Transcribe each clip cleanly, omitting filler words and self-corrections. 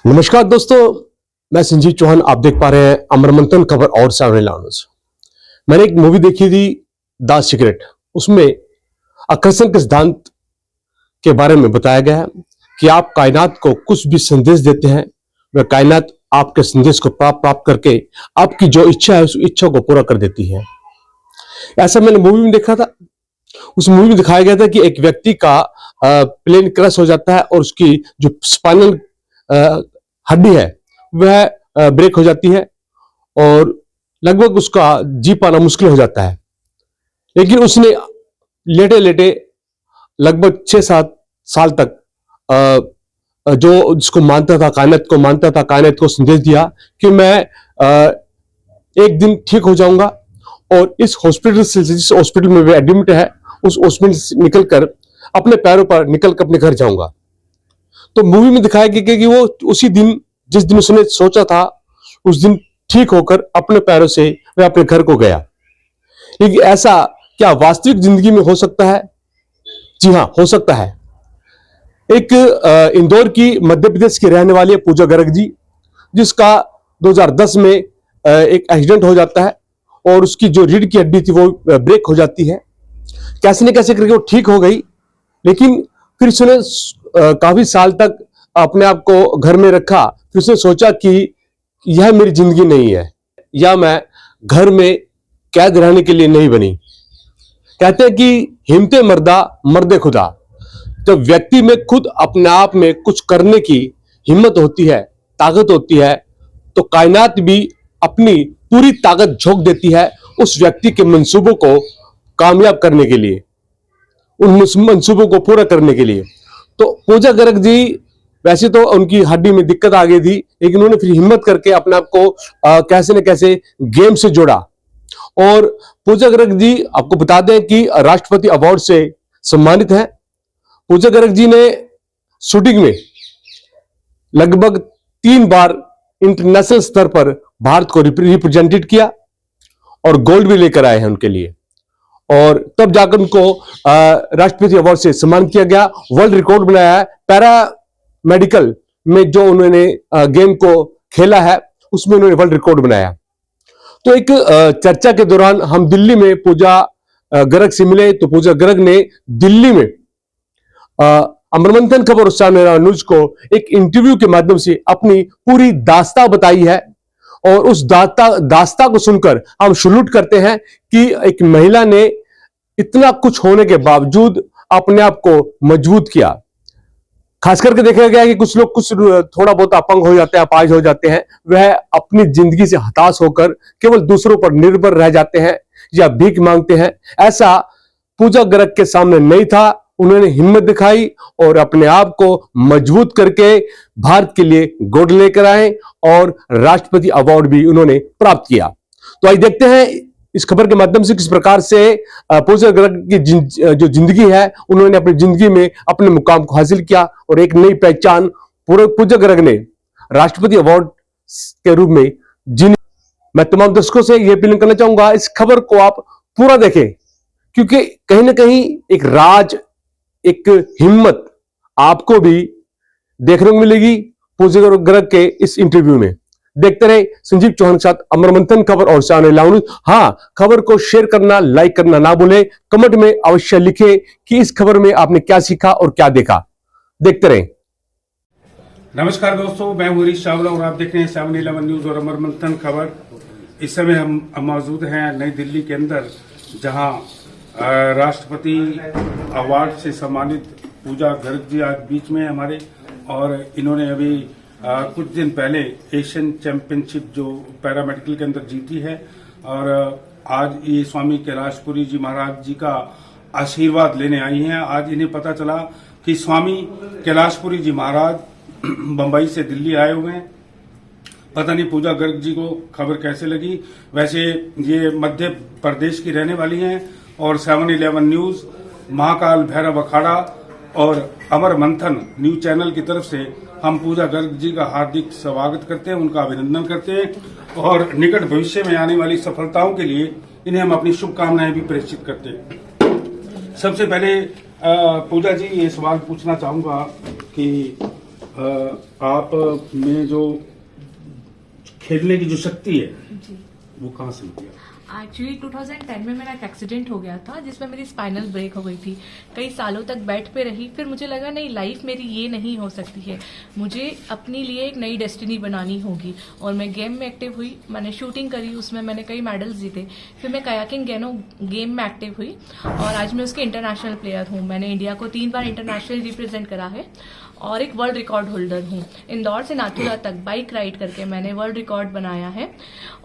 नमस्कार दोस्तों, मैं संजीव चौहान। आप देख पा रहे हैं अमर मंथन खबर और सामने लाउंज। मैंने एक मूवी देखी थी द सीक्रेट। उसमें आकर्षण के सिद्धांत के बारे में बताया गया है कि आप कायनात को कुछ भी संदेश देते हैं, वह कायनात आपके संदेश को प्राप्त करके आपकी जो इच्छा है उस इच्छा को पूरा कर देती है। ऐसा मैंने मूवी में देखा था। उस मूवी में दिखाया गया था कि एक व्यक्ति का प्लेन क्रैश हो जाता है और उसकी जो स्पाइनल हड्डी है वह ब्रेक हो जाती है और लगभग उसका जी पाना मुश्किल हो जाता है। लेकिन उसने लेटे लेटे लगभग 6-7 साल तक जो जिसको मानता था, कायनात को मानता था, कायनात को संदेश दिया कि मैं एक दिन ठीक हो जाऊंगा और इस हॉस्पिटल से, जिस हॉस्पिटल में वे एडमिट है, उस हॉस्पिटल से निकलकर अपने पैरों पर निकलकर अपने घर जाऊंगा। तो मूवी में दिखाया गया कि वो उसी दिन, जिस दिन उसने सोचा था, उस दिन ठीक होकर अपने पैरों से वह अपने घर को गया। लेकिन ऐसा क्या वास्तविक जिंदगी में हो सकता है? जी हां, हो सकता है। एक इंदौर की मध्य प्रदेश की रहने वाली है पूजा गर्ग जी, जिसका 2010 में एक एक्सीडेंट हो जाता है और उसकी जो रीढ़ की हड्डी थी वो ब्रेक हो जाती है। कैसे न कैसे करके वो ठीक हो गई, लेकिन फिर उसने काफी साल तक अपने आप को घर में रखा। फिर उसने सोचा कि यह मेरी जिंदगी नहीं है, या मैं घर में कैद रहने के लिए नहीं बनी। कहते हैं कि हिम्मते मर्दा मर्दे खुदा। जब व्यक्ति में खुद अपने आप में कुछ करने की हिम्मत होती है, ताकत होती है, तो कायनात भी अपनी पूरी ताकत झोंक देती है उस व्यक्ति के मंसूबों को कामयाब करने के लिए, उन मंसूबों को पूरा करने के लिए। तो पूजा गर्ग जी, वैसे तो उनकी हड्डी में दिक्कत आ गई थी, लेकिन उन्होंने फिर हिम्मत करके अपने आप को कैसे न कैसे गेम से जोड़ा। और पूजा गर्ग जी, आपको बता दें कि राष्ट्रपति अवार्ड से सम्मानित हैं। पूजा गर्ग जी ने शूटिंग में लगभग 3 बार इंटरनेशनल स्तर पर भारत को रिप्रेजेंटेड किया और गोल्ड भी लेकर आए हैं उनके लिए। और तब जाकर उनको राष्ट्रपति अवार्ड से सम्मान किया गया। वर्ल्ड रिकॉर्ड बनाया है पैरा मेडिकल में, जो उन्होंने गेम को खेला है उसमें उन्होंने वर्ल्ड रिकॉर्ड बनाया। तो एक चर्चा के दौरान हम दिल्ली में पूजा गर्ग से मिले, तो पूजा गर्ग ने दिल्ली में अमर मंथन खबर और सामने न्यूज को एक इंटरव्यू के माध्यम से अपनी पूरी दास्तां बताई है। और उस दास्तां को सुनकर हम सैल्यूट करते हैं कि एक महिला ने इतना कुछ होने के बावजूद अपने आप को मजबूत किया। खास करके देखा गया कि कुछ लोग कुछ थोड़ा बहुत अपंग हो जाते हैं, अपाहिज हो जाते हैं, वह अपनी जिंदगी से हताश होकर केवल दूसरों पर निर्भर रह जाते हैं या भीख मांगते हैं। ऐसा पूजा गर्ग के सामने नहीं था। उन्होंने हिम्मत दिखाई और अपने आप को मजबूत करके भारत के लिए गोल्ड लेकर आए और राष्ट्रपति अवार्ड भी उन्होंने प्राप्त किया। तो आइए देखते हैं इस खबर के माध्यम से किस प्रकार से पूजा गर्ग की जो जिंदगी है, उन्होंने अपनी जिंदगी में अपने मुकाम को हासिल किया और एक नई पहचान पूरे पूजा गर्ग ने राष्ट्रपति अवार्ड के रूप में जिन। मैं तमाम दर्शकों से यह अपील करना चाहूंगा, इस खबर को आप पूरा देखें, क्योंकि कहीं ना कहीं एक राज, एक हिम्मत आपको भी देखने को मिलेगी पूजा गर्ग के इस इंटरव्यू में। देखते रहे संजीव चौहान के साथ अमर मंथन खबर और सामने लाउंज। हाँ, खबर को शेयर करना, लाइक करना ना भूलें। कमेंट में अवश्य लिखें कि इस खबर में आपने क्या सीखा और क्या देखा। देखते रहे। नमस्कार दोस्तों, मैं हरीश चावला और आप देख रहे हैं 7-11 न्यूज और अमर मंथन खबर। इस समय हम मौजूद हैं नई दिल्ली के अंदर, जहां राष्ट्रपति अवार्ड से सम्मानित पूजा गर्ग जी आज बीच में हमारे, और इन्होंने अभी कुछ दिन पहले एशियन चैंपियनशिप जो पैरामेडिकल के अंदर जीती है। और आज ये स्वामी कैलाशपुरी जी महाराज जी का आशीर्वाद लेने आई हैं। आज इन्हें पता चला कि स्वामी कैलाशपुरी जी महाराज बंबई से दिल्ली आए हुए हैं। पता नहीं पूजा गर्ग जी को खबर कैसे लगी। वैसे ये मध्य प्रदेश की रहने वाली हैं और 7-11 न्यूज, महाकाल भैरव अखाड़ा और अमर मंथन न्यूज चैनल की तरफ से हम पूजा गर्ग जी का हार्दिक स्वागत करते हैं, उनका अभिनंदन करते हैं और निकट भविष्य में आने वाली सफलताओं के लिए इन्हें हम अपनी शुभकामनाएं भी प्रेषित करते हैं। सबसे पहले पूजा जी, ये सवाल पूछना चाहूंगा कि आप में जो खेलने की जो शक्ति है जी वो कहाँ से मिली आपको? एक्चुअली 2010 में मेरा एक एक्सीडेंट हो गया था जिसमें मेरी स्पाइनल ब्रेक हो गई थी। कई सालों तक बेड पे रही, फिर मुझे लगा नहीं, लाइफ मेरी ये नहीं हो सकती है, मुझे अपने लिए एक नई डेस्टिनी बनानी होगी। और मैं गेम में एक्टिव हुई, मैंने शूटिंग करी, उसमें मैंने कई मेडल्स जीते। फिर मैं कयाकिंग गेम में एक्टिव हुई और आज मैं उसके इंटरनेशनल प्लेयर हूँ। मैंने इंडिया को 3 बार इंटरनेशनल रिप्रेजेंट करा है और एक वर्ल्ड रिकॉर्ड होल्डर हूँ। इंदौर से नाथुला तक बाइक राइड करके मैंने वर्ल्ड रिकॉर्ड बनाया है।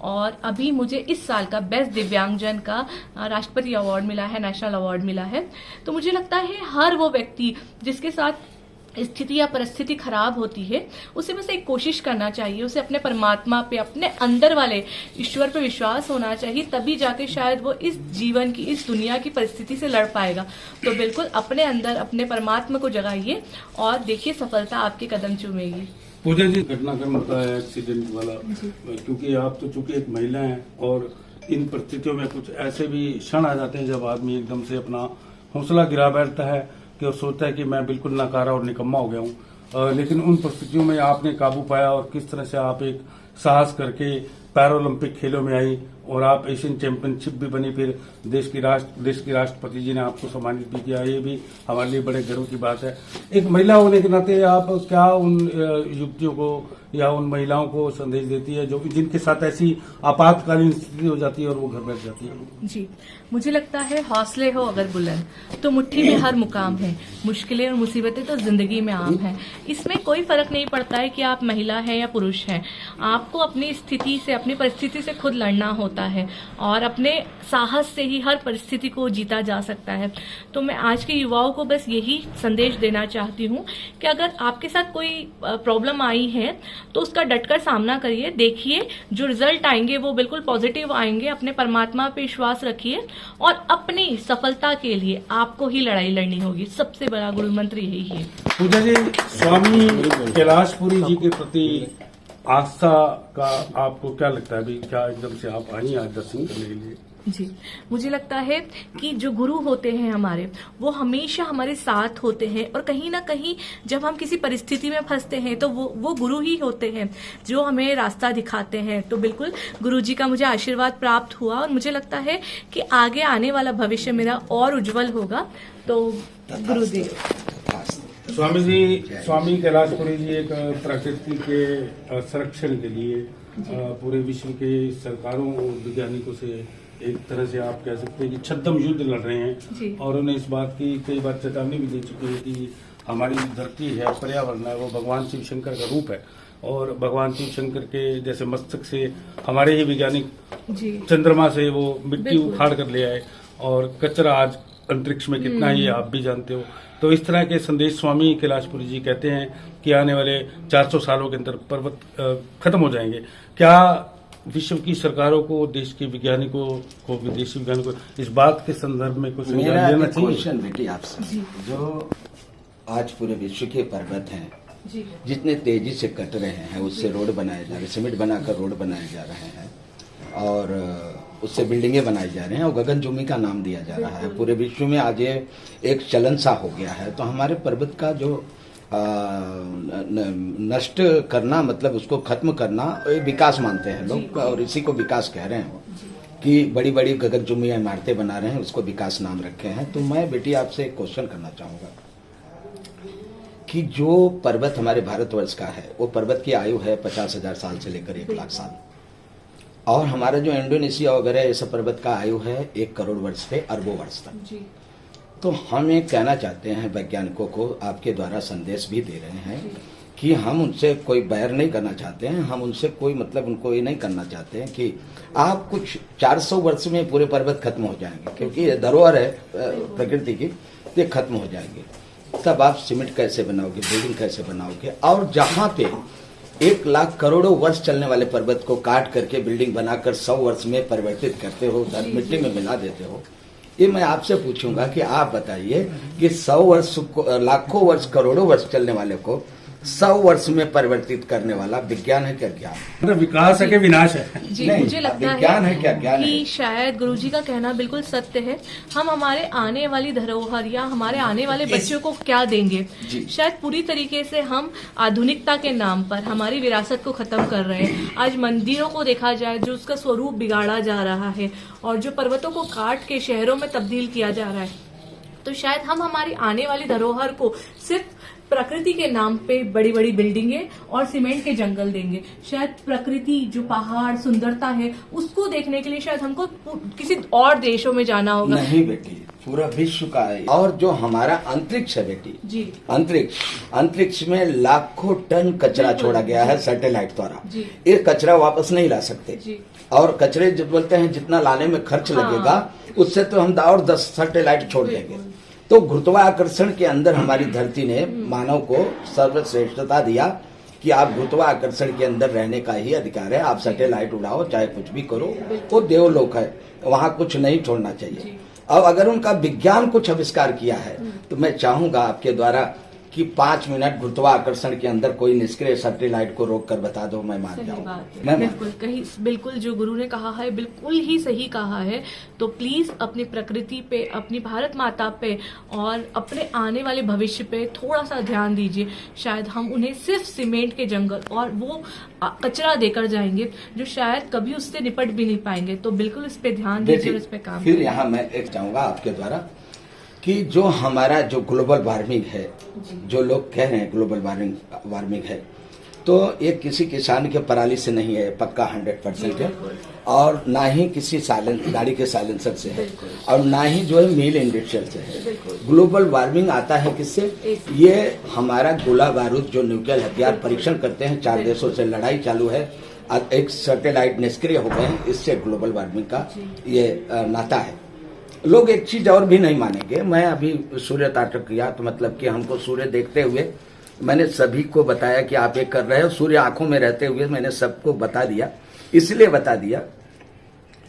और अभी मुझे इस साल का बेस्ट दिव्यांगजन का राष्ट्रपति अवार्ड मिला है, नेशनल अवार्ड मिला है। तो मुझे लगता है हर वो व्यक्ति जिसके साथ स्थिति या परिस्थिति खराब होती है, उसे बस एक कोशिश करना चाहिए, उसे अपने परमात्मा पे, अपने अंदर वाले ईश्वर पे विश्वास होना चाहिए, तभी जाके शायद वो इस जीवन की, इस दुनिया की परिस्थिति से लड़ पाएगा। तो बिल्कुल अपने अंदर अपने परमात्मा को जगाइए और देखिए सफलता आपके कदम चूमेगी। पूजा जी, घटनाक्रम होता है एक्सीडेंट वाला, क्योंकि आप तो चूंकि एक महिला हैं और इन परिस्थितियों में कुछ ऐसे भी क्षण आ जाते हैं जब आदमी एकदम से अपना हौसला गिरा बैठता है कि और सोचता है कि मैं बिल्कुल नाकारा और निकम्मा हो गया हूँ। लेकिन उन परिस्थितियों में आपने काबू पाया और किस तरह से आप एक साहस करके पैरालंपिक खेलों में आई और आप एशियन चैंपियनशिप भी बनी, फिर देश के राष्ट्रपति जी ने आपको सम्मानित भी किया। ये भी हमारे लिए बड़े गर्व की बात है। एक महिला होने के नाते आप क्या उन युवतियों को या उन महिलाओं को संदेश देती है जो जिनके साथ ऐसी आपातकालीन स्थिति हो जाती है और वो घर बैठ जाती है? जी, मुझे लगता है हौसले हो अगर बुलंद तो मुट्ठी में हर मुकाम है। मुश्किलें और मुसीबतें तो जिंदगी में आम है, इसमें कोई फर्क नहीं पड़ता है कि आप महिला हैं या पुरुष हैं। आपको अपनी स्थिति से, अपनी परिस्थिति से खुद लड़ना होता है और अपने साहस से ही हर परिस्थिति को जीता जा सकता है। तो मैं आज के युवाओं को बस यही संदेश देना चाहती हूँ कि अगर आपके साथ कोई प्रॉब्लम आई है तो उसका डटकर सामना करिए। देखिए जो रिजल्ट आएंगे वो बिल्कुल पॉजिटिव आएंगे। अपने परमात्मा पे विश्वास रखिए और अपनी सफलता के लिए आपको ही लड़ाई लड़नी होगी। सबसे बड़ा गुरु मंत्र यही है। पूजा जी, स्वामी कैलाशपुरी जी के प्रति आस्था का आपको क्या लगता है? अभी क्या एकदम से आप आई आज दर्शन करने के लिए? जी, मुझे लगता है कि जो गुरु होते हैं हमारे, वो हमेशा हमारे साथ होते हैं और कहीं ना कहीं जब हम किसी परिस्थिति में फंसते हैं तो वो गुरु ही होते हैं जो हमें रास्ता दिखाते हैं। तो बिल्कुल गुरु जी का मुझे आशीर्वाद प्राप्त हुआ और मुझे लगता है कि आगे आने वाला भविष्य मेरा और उज्जवल होगा। तो गुरु जी, स्वामी कैलाशपुरी जी एक प्रकृति के संरक्षण के लिए पूरे विश्व के सरकारों और वैज्ञानिकों से एक तरह से आप कह सकते हैं कि छद्म युद्ध लड़ रहे हैं और उन्हें इस बात की कई बार चेतावनी भी दे चुके हैं कि हमारी धरती है, पर्यावरण है, वो भगवान शिव शंकर का रूप है और भगवान शिव शंकर के जैसे मस्तक से हमारे ही वैज्ञानिक चंद्रमा से वो मिट्टी उखाड़ कर ले आए और कचरा आज अंतरिक्ष में कितना ही आप भी जानते हो। तो इस तरह के संदेश स्वामी कैलाशपुरी जी कहते हैं कि आने वाले 400 सालों के अंदर पर्वत खत्म हो जाएंगे। क्या विश्व की सरकारों को, देश के वैज्ञानिकों को, विदेशी वैज्ञानिकों को इस बात के संदर्भ में कुछ संज्ञान लेना चाहिए? क्वेश्चन बेटी आपसे, जो आज पूरे विश्व के पर्वत हैं जितने तेजी से कट रहे हैं, उससे रोड बनाए जा रहे हैं, सीमेंट बनाकर रोड बनाए जा रहे हैं और उससे बिल्डिंगें बनाई जा रहे हैं और गगनचुंबी का नाम दिया जा रहा है। पूरे विश्व में आज ये एक चलन सा हो गया है। तो हमारे पर्वत का जो नष्ट करना, मतलब उसको खत्म करना, एक विकास मानते हैं लोग और इसी को विकास कह रहे हैं कि बड़ी बड़ी गगनचुंबी इमारतें बना रहे हैं, उसको विकास नाम रखे हैं। तो मैं बेटी आपसे एक क्वेश्चन करना चाहूंगा कि जो पर्वत हमारे भारतवर्ष का है, वो पर्वत की आयु है 50,000 साल से लेकर 1 लाख साल और हमारा जो इंडोनेशिया वगैरह ये सब पर्वत का आयु है 1 करोड़ वर्ष से अरबों वर्ष तक। तो हम ये कहना चाहते हैं वैज्ञानिकों को, आपके द्वारा संदेश भी दे रहे हैं कि हम उनसे कोई बैर नहीं करना चाहते हैं, हम उनसे कोई मतलब उनको ये नहीं करना चाहते हैं कि आप कुछ 400 वर्ष में पूरे पर्वत खत्म हो जाएंगे, क्योंकि ये धरोहर है प्रकृति की, ये खत्म हो जाएंगे। तब आप सीमेंट कैसे बनाओगे, बिल्डिंग कैसे बनाओगे? और जहाँ पे 1 लाख करोड़ों वर्ष चलने वाले पर्वत को काट करके बिल्डिंग बनाकर 100 वर्ष में परिवर्तित करते हो, मिट्टी में मिला देते हो, ये मैं आपसे पूछूंगा कि आप बताइए कि 100 वर्ष, लाखों वर्ष, करोड़ों वर्ष चलने वाले को 100 वर्ष में परिवर्तित करने वाला विज्ञान है क्या ज्ञान? मतलब विकास है कि विनाश है? जी नहीं, मुझे लगता विज्ञान है क्या ज्ञान कि है? शायद गुरुजी का कहना बिल्कुल सत्य है। हम हमारे आने वाली धरोहर या हमारे आने वाले बच्चों को क्या देंगे, शायद पूरी तरीके से हम आधुनिकता के नाम पर हमारी विरासत को खत्म कर रहे हैं। आज मंदिरों को देखा जाए, जो उसका स्वरूप बिगाड़ा जा रहा है और जो पर्वतों को काट के शहरों में तब्दील किया जा रहा है, तो शायद हम हमारी आने वाली धरोहर को सिर्फ प्रकृति के नाम पे बड़ी बड़ी बिल्डिंगें और सीमेंट के जंगल देंगे। शायद प्रकृति, जो पहाड़, सुंदरता है, उसको देखने के लिए शायद हमको किसी और देशों में जाना होगा। नहीं बेटी, पूरा विश्व का है। और जो हमारा अंतरिक्ष है बेटी, जी अंतरिक्ष में लाखों टन कचरा छोड़ा गया है सैटेलाइट द्वारा। जी। ये कचरा वापस नहीं ला सकते जी। और कचरे जो बोलते हैं जितना लाने में खर्च लगेगा, उससे तो हम और 10 सैटेलाइट छोड़ देंगे। तो गुरुत्वाकर्षण के अंदर हमारी धरती ने मानव को सर्वश्रेष्ठता दिया कि आप गुरुत्वाकर्षण के अंदर रहने का ही अधिकार है। आप सैटेलाइट उड़ाओ, चाहे कुछ भी करो, वो देवलोक है, वहां कुछ नहीं छोड़ना चाहिए। अब अगर उनका विज्ञान कुछ आविष्कार किया है, तो मैं चाहूंगा आपके द्वारा कि 5 मिनट गुरुत्वाकर्षण के अंदर कोई निष्क्रिय सैटेलाइट को रोक कर बता दो, मैं मान सही जाऊँ। बात है। मैं बिल्कुल कहीं बिल्कुल जो गुरु ने कहा है बिल्कुल ही सही कहा है। तो प्लीज अपनी प्रकृति पे, अपनी भारत माता पे और अपने आने वाले भविष्य पे थोड़ा सा ध्यान दीजिए। शायद हम उन्हें सिर्फ सीमेंट के जंगल और वो कचरा देकर जाएंगे जो शायद कभी उससे निपट भी नहीं पाएंगे। तो बिल्कुल इस पे ध्यान दीजिए और इस पे काम फिर करिए। यहाँ मैं एक चाहूंगा आपके द्वारा कि जो हमारा जो ग्लोबल वार्मिंग है, जो लोग कह रहे हैं ग्लोबल वार्मिंग है, तो ये किसी किसान के पराली से नहीं है, पक्का 100% है। और ना ही किसी गाड़ी के साइलेंसर से है, और ना ही जो है मिल इंडस्ट्रियल से है। ग्लोबल वार्मिंग आता है किससे? ये हमारा गोला बारूद जो न्यूक्लियर हथियार परीक्षण करते हैं, 4 देशों से लड़ाई चालू है, एक सैटेलाइट निष्क्रिय हो गए हैं, इससे ग्लोबल वार्मिंग का ये नाता है। लोग एक चीज और भी नहीं मानेंगे। मैं अभी सूर्य ताटक किया, तो मतलब कि हमको सूर्य देखते हुए मैंने सभी को बताया कि आप ये कर रहे हो, सूर्य आंखों में रहते हुए मैंने सबको बता दिया। इसलिए बता दिया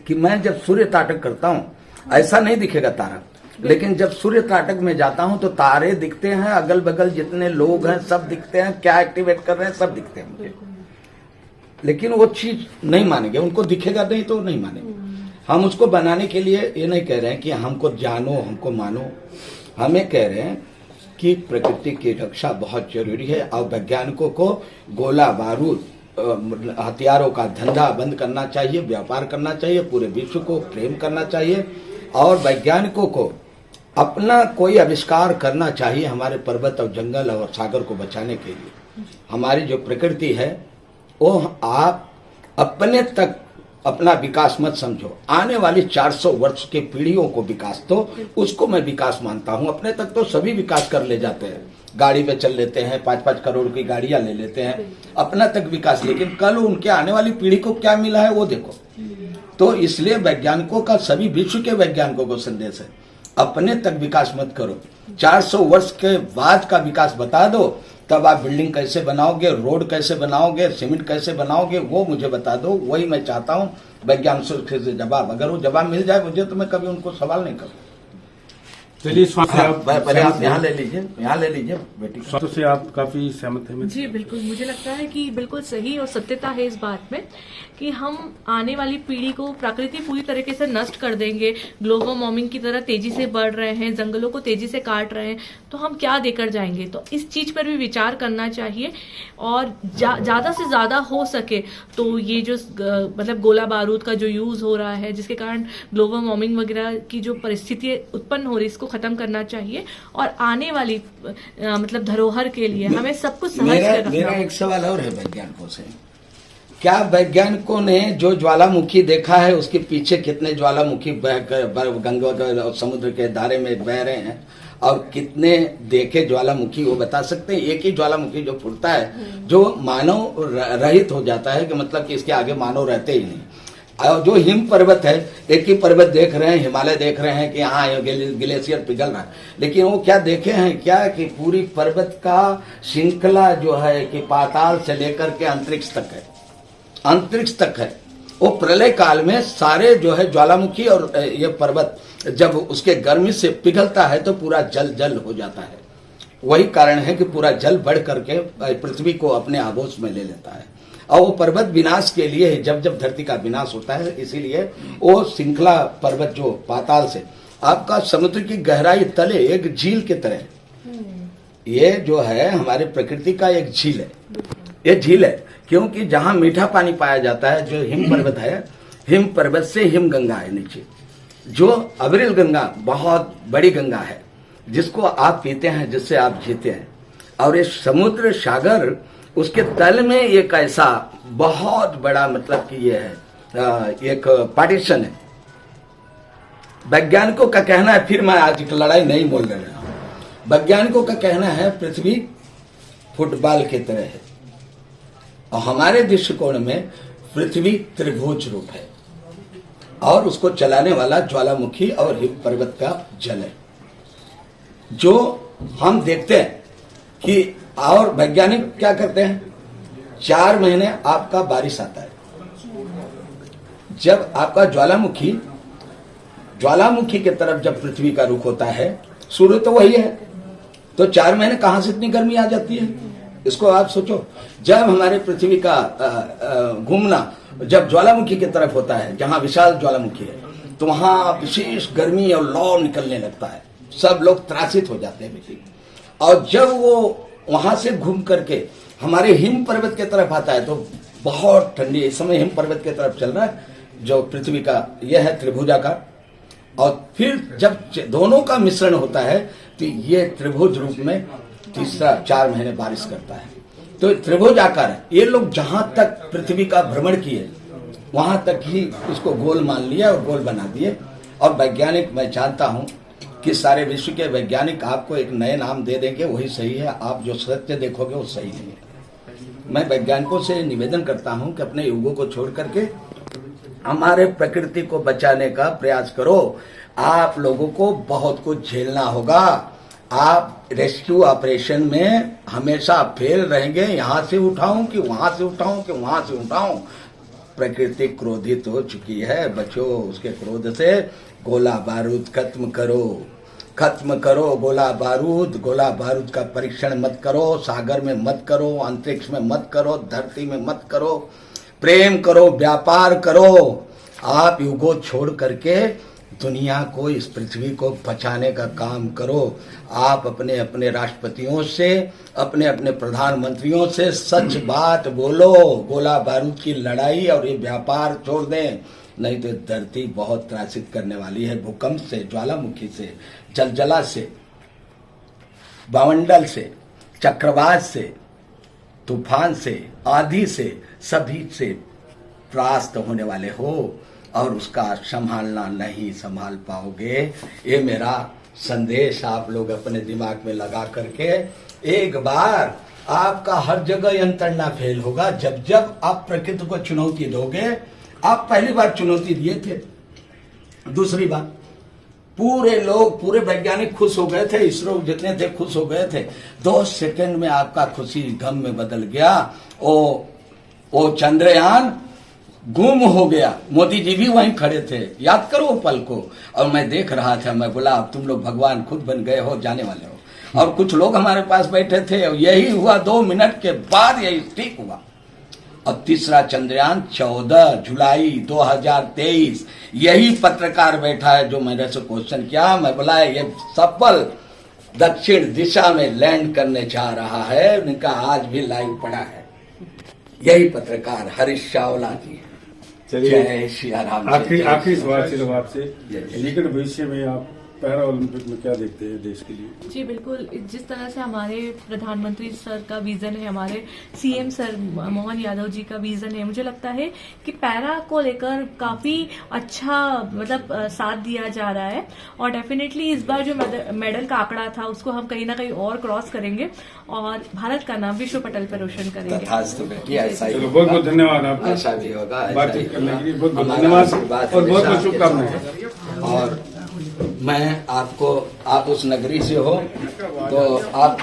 कि मैं जब सूर्य ताटक करता हूँ, ऐसा नहीं दिखेगा तारा, लेकिन जब सूर्य ताटक में जाता हूँ तो तारे दिखते हैं, अगल बगल जितने लोग हैं सब दिखते हैं, क्या एक्टिवेट कर रहे हैं सब दिखते हैं मुझे। लेकिन वो चीज नहीं मानेंगे, उनको दिखेगा नहीं तो नहीं मानेंगे। हम उसको बनाने के लिए ये नहीं कह रहे हैं कि हमको जानो, हमको मानो। हमें कह रहे हैं कि प्रकृति की रक्षा बहुत जरूरी है और वैज्ञानिकों को गोला बारूद हथियारों का धंधा बंद करना चाहिए, व्यापार करना चाहिए, पूरे विश्व को प्रेम करना चाहिए और वैज्ञानिकों को अपना कोई आविष्कार करना चाहिए हमारे पर्वत और जंगल और सागर को बचाने के लिए। हमारी जो प्रकृति है वो आप अपने तक अपना विकास मत समझो, आने वाली 400 वर्ष के पीढ़ियों को विकास दो, उसको मैं विकास मानता हूं। अपने तक तो सभी विकास कर ले जाते हैं, गाड़ी पे चल लेते हैं, 5-5 करोड़ की गाड़ियां ले लेते हैं, अपना तक विकास, लेकिन कल उनके आने वाली पीढ़ी को क्या मिला है वो देखो। तो इसलिए वैज्ञानिकों का, सभी विश्व के वैज्ञानिकों को संदेश है, अपने तक विकास मत करो, 400 वर्ष के बाद का विकास बता दो, तब आप बिल्डिंग कैसे बनाओगे, रोड कैसे बनाओगे, सीमेंट कैसे बनाओगे, वो मुझे बता दो। वही मैं चाहता हूँ वैज्ञानिक से जवाब, अगर वो जवाब मिल जाए मुझे तो मैं कभी उनको सवाल नहीं करूँ। चलिए, स्वास्थ्य से आप पहले आप यहाँ ले लीजिए बेटी। स्वास्थ्य से आप काफी सहमत हैं? जी बिल्कुल, मुझे लगता है कि बिल्कुल सही और सत्यता है इस बात में कि हम आने वाली पीढ़ी को प्रकृति पूरी तरीके से नष्ट कर देंगे। ग्लोबल वार्मिंग की तरह तेजी से बढ़ रहे हैं, जंगलों को तेजी से काट रहे हैं, तो हम क्या देकर जाएंगे? तो इस चीज पर भी विचार करना चाहिए और ज्यादा से ज्यादा हो सके तो ये जो मतलब गोला बारूद का जो यूज हो रहा है, जिसके कारण ग्लोबल वार्मिंग वगैरह की जो परिस्थिति उत्पन्न हो रही है, इसको खत्म करना चाहिए और आने वाली मतलब धरोहर के लिए हमें सब कुछ समझ कर रखना। मेरा एक सवाल और है वैज्ञानिकों से, क्या वैज्ञानिकों ने जो ज्वालामुखी देखा है उसके पीछे कितने ज्वालामुखी गंगा समुद्र के धारे में बह रहे हैं और कितने देखे ज्वालामुखी, वो बता सकते हैं? एक ही ज्वालामुखी जो फूटता है जो मानव रहित हो जाता है, कि मतलब कि इसके आगे मानव रहते ही नहीं। और जो हिम पर्वत है, एक ही पर्वत देख रहे हैं, हिमालय देख रहे हैं कि हाँ ग्लेशियर पिघल रहा है, लेकिन वो क्या देखे हैं क्या कि पूरी पर्वत का श्रृंखला जो है कि पाताल से लेकर के अंतरिक्ष तक है, अंतरिक्ष तक है। वो प्रलय काल में सारे जो है ज्वालामुखी और ये पर्वत जब उसके गर्मी से पिघलता है तो पूरा जल जल हो जाता है। वही कारण है कि पूरा जल बढ़ करके पृथ्वी को अपने आगोश में ले लेता है। और वो पर्वत विनाश के लिए जब जब धरती का विनाश होता है, इसीलिए वो श्रृंखला पर्वत जो पाताल से आपका समुद्र की गहराई तले एक झील की तरह, ये जो है हमारे प्रकृति का एक झील है। ये झील है क्योंकि जहां मीठा पानी पाया जाता है, जो हिम पर्वत है, हिम पर्वत से हिम गंगा है नीचे, जो अविरल गंगा बहुत बड़ी गंगा है जिसको आप पीते हैं, जिससे आप जीते हैं। और ये समुद्र सागर उसके तल में एक ऐसा बहुत बड़ा मतलब कि ये है एक पार्टीशन है। वैज्ञानिकों का कहना है, फिर मैं आज एक लड़ाई नहीं बोल रहा हूं, वैज्ञानिकों का कहना है पृथ्वी फुटबॉल की तरह है और हमारे दृष्टिकोण में पृथ्वी त्रिभुज रूप है और उसको चलाने वाला ज्वालामुखी और हिम पर्वत का जल है, जो हम देखते हैं कि और वैज्ञानिक क्या करते हैं, 4 महीने आपका बारिश आता है। जब आपका ज्वालामुखी की तरफ जब पृथ्वी का रुख होता है, सूर्य तो वही है, तो 4 महीने कहां से इतनी गर्मी आ जाती है, इसको आप सोचो। जब हमारे पृथ्वी का घूमना जब ज्वालामुखी की तरफ होता है, जहां विशाल ज्वालामुखी है, तो वहां विशेष गर्मी और लौ निकलने लगता है, सब लोग त्रासित हो जाते हैं। और जब वो वहां से घूम करके हमारे हिम पर्वत की तरफ आता है, तो बहुत ठंडी, इस समय हिम पर्वत की तरफ चल रहा है, जो पृथ्वी का यह है त्रिभुजाकार। और फिर जब दोनों का मिश्रण होता है, तो ये त्रिभुज रूप में तीसरा 4 महीने बारिश करता है। तो त्रिभुज आकार है। ये लोग जहां तक पृथ्वी का भ्रमण किए, वहां तक ही उसको गोल मान लिया और गोल बना दिए। और वैज्ञानिक, मैं जानता हूं कि सारे विश्व के वैज्ञानिक आपको एक नए नाम दे देंगे, वही सही है, आप जो सत्य देखोगे वो सही नहीं है। मैं वैज्ञानिकों से निवेदन करता हूं कि अपने युगों को छोड़ करके हमारे प्रकृति को बचाने का प्रयास करो। आप लोगों को बहुत कुछ झेलना होगा। आप रेस्क्यू ऑपरेशन में हमेशा फेल रहेंगे, यहां से उठाऊं कि वहां से उठाऊं कि वहां से उठाऊं। प्रकृति क्रोधित हो चुकी है, बचो उसके क्रोध से। गोला बारूद खत्म करो गोला बारूद का परीक्षण मत करो, सागर में मत करो, अंतरिक्ष में मत करो, धरती में मत करो। प्रेम करो, व्यापार करो। आप युगों छोड़ करके दुनिया को, इस पृथ्वी को बचाने का काम करो। आप अपने अपने राष्ट्रपतियों से, अपने अपने प्रधानमंत्रियों से सच बात बोलो। गोला बारूद की लड़ाई और ये व्यापार छोड़ दें, नहीं तो धरती बहुत त्रासित करने वाली है। भूकंप से, ज्वालामुखी से, जलजला से, वायुमंडल से, चक्रवात से, तूफान से, आंधी से, सभी से त्रास्त होने वाले हो और उसका संभालना नहीं संभाल पाओगे। ये मेरा संदेश आप लोग अपने दिमाग में लगा करके, एक बार आपका हर जगह यंत्रणा फेल होगा। जब जब आप प्रकृति को चुनौती दोगे, आप पहली बार चुनौती दिए थे, दूसरी बार पूरे लोग, पूरे वैज्ञानिक खुश हो गए थे, इसरो जितने थे खुश हो गए थे। 2 सेकंड में आपका खुशी गम में बदल गया। वो चंद्रयान गुम हो गया, मोदी जी भी वहीं खड़े थे, याद करो वो पल को। और मैं देख रहा था, मैं बोला अब तुम लोग भगवान खुद बन गए हो, जाने वाले हो। और कुछ लोग हमारे पास बैठे थे, यही हुआ 2 मिनट के बाद, यही ठीक हुआ। और तीसरा चंद्रयान 14 जुलाई 2023, यही पत्रकार बैठा है जो मैंने से क्वेश्चन किया। मैं बोला ये सफल दक्षिण दिशा में लैंड करने जा रहा है, उनका आज भी लाइव पड़ा है। यही पत्रकार हरीश चावला जी। जय श्री राम। आखिरी सवाल सिर्फ आपसे, निकट भविष्य में आप पैरा ओलंपिक में क्या देखते हैं देश के लिए? जी बिल्कुल, जिस तरह से हमारे प्रधानमंत्री सर का विजन है, हमारे सीएम सर मोहन यादव जी का विजन है, मुझे लगता है कि पैरा को लेकर काफी अच्छा मतलब साथ दिया जा रहा है। और डेफिनेटली इस बार जो मेडल का आंकड़ा था उसको हम कहीं ना कहीं और क्रॉस करेंगे और भारत का नाम विश्व पटल पर रोशन करेंगे। चलो बहुत बहुत धन्यवाद आपका, ऐसा भी होगा, बातचीत करने के लिए बहुत बहुत धन्यवाद और बहुत बहुत शुभकामनाएं। और मैं आपको, आप उस नगरी से हो तो आप